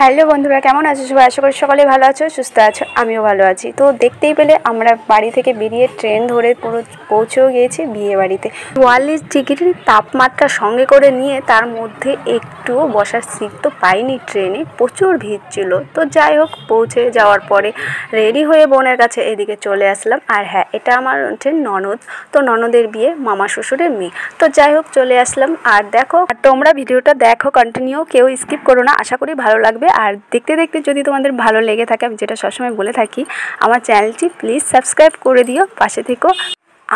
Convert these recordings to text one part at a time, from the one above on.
Hello বন্ধুরা, কেমন আছো সবাই? আশা করি সকলে ভালো আছো, সুস্থ আছো। আমিও ভালো আছি। তো দেখতেই পেলে আমরা বাড়ি থেকে বেরিয়ে ট্রেন ধরে পুরো পৌঁছেও গিয়েছি বিয়ে বাড়িতে। ৪৪ ডিগ্রির তাপমাত্রা সঙ্গে করে নিয়ে তার মধ্যে একটুও বসার সিট তো পাইনি ট্রেনে, প্রচুর ভিড় ছিল। তো যাই হোক, পৌঁছে যাওয়ার পরে রেডি হয়ে বোনের কাছে এদিকে চলে আসলাম। আর হ্যাঁ, এটা আমার হচ্ছে ননদ। তো ননদের বিয়ে, মামা শ্বশুরের মেয়ে। তো যাই হোক, চলে আসলাম। আর দেখো, তোমরা ভিডিওটা দেখো কন্টিনিউ, কেউ স্কিপ করো না। আশা করি ভালো লাগবে। আর দেখতে দেখতে যদি তোমাদের ভালো লেগে থাকে, আমি যেটা সবসময় বলে থাকি, আমার চ্যানেলটি প্লিজ সাবস্ক্রাইব করে দিও, পাশে থেকো।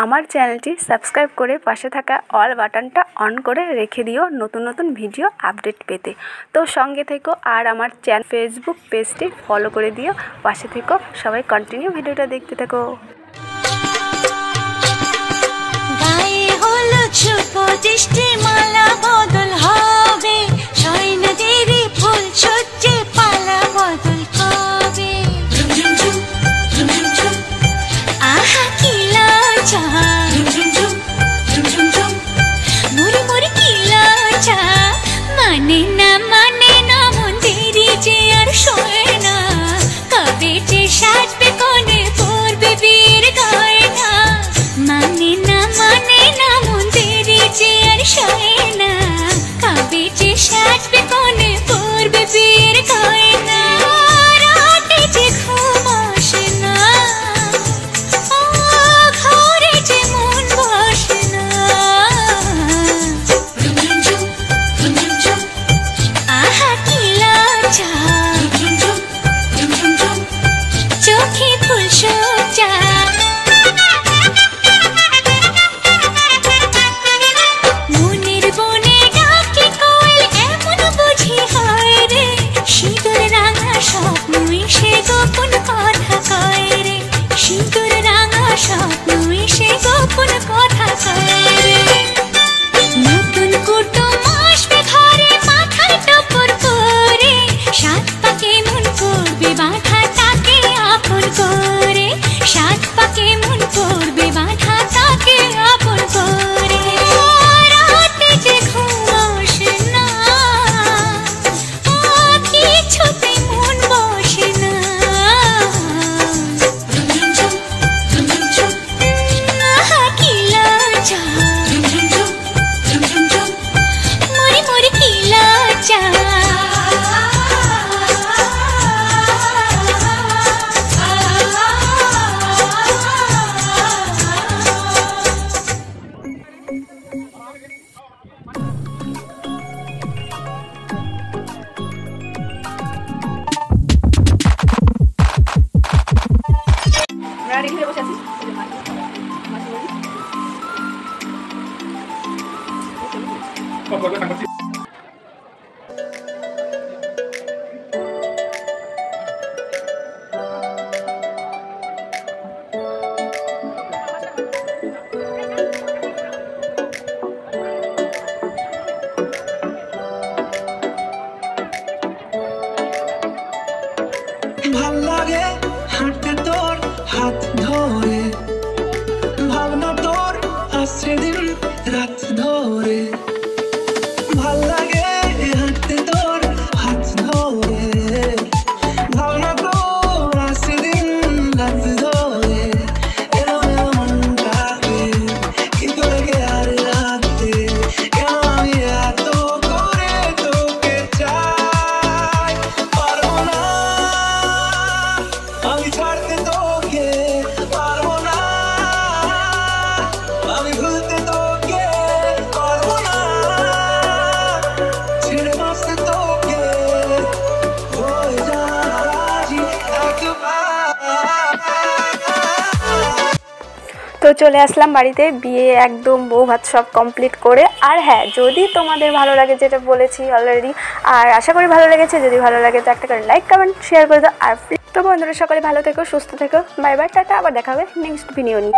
আমার চ্যানেলটি সাবস্ক্রাইব করে পাশে থাকা অল বাটনটা অন করে রেখে দিও নতুন নতুন ভিডিও আপডেট পেতে। তো সঙ্গে থেকো, আর আমার ফেসবুক পেজটি ফলো করে দিও, পাশে থেকো। সবাই কন্টিনিউ ভিডিওটা দেখতে থাকো। মালা বদল হবে, সৈন্যদেরই ফুল সজ্জে পালা বদল হবে। আহা কি লজ্জা, মুড়ি মুড়ি কি লজ্জা, মানে না মন্দিরে যে আর শোয় না, কবে যে সাজবে কোণে পড়বে বীর গয়না, মানে না মন্দিরে যে আর শোয় না, কবে যে সাজবে কোণে পড়বে বীর গয়না, রাতে যে ঘুম আসে না, ঘরে যে মন বসে না, আহা কি লজ্জা, চোখে ফুল সজ্জা। মনের বনে ডাকে কোয়েল, এমন বুঝি হয় রে, সিঁদুর রাঙা স্বপ্নই সে গোপন কথা কয় রে, সিঁদুর রাঙা স্বপ্নই সে গোপন কথা কয় রে। নতুন কুটুম আসবে ঘরে, মাথায় টপর করে, সাত পাকে মন করবে বাঁধা তাকে আপন করে, সাত পাকে মন করবে বাঁধা তাকে আপন করে, রাতে যে ঘুম আসে না, কিছুতে মন বসে না, আহা কি লজ্জা, মরি মরি কি লজ্জা। ভাল লাগে হাঁটতে তোর হাত ধরে, ভাবনা তোর আসছে দিন রাত ধরে, ভাল লাগে হাঁটতে তোর হাত ধরে, ভাবনা তোর আসছে দিন রাত ধরে, এলো মনটাকে কি করে গে আর রাতে, কেন আমি এত করে তোকে চাই, পারবো না আমি ছাড়তে তোকে, পারবো না আমি ভুলতে তোকে, পারবো না ছেড়ে বাঁচতে তোকে, হয়ে যা রাজি একবার। তো চলে আসলাম বাড়িতে, বিয়ে একদম বউ ভাত সব কমপ্লিট করে। আর হ্যাঁ, যদি তোমাদের ভালো লাগে, যেটা বলেছি অলরেডি, আর আশা করি ভালো লেগেছে, যদি ভালো লাগে তো একটা করে লাইক কমেন্ট শেয়ার করে দাও। আর তো বন্ধুরা, সকলে ভালো থেকো, সুস্থ থেকো, বাই বাই, টাটা। আবার দেখা হবে নেক্সট ভিডিও নিয়ে।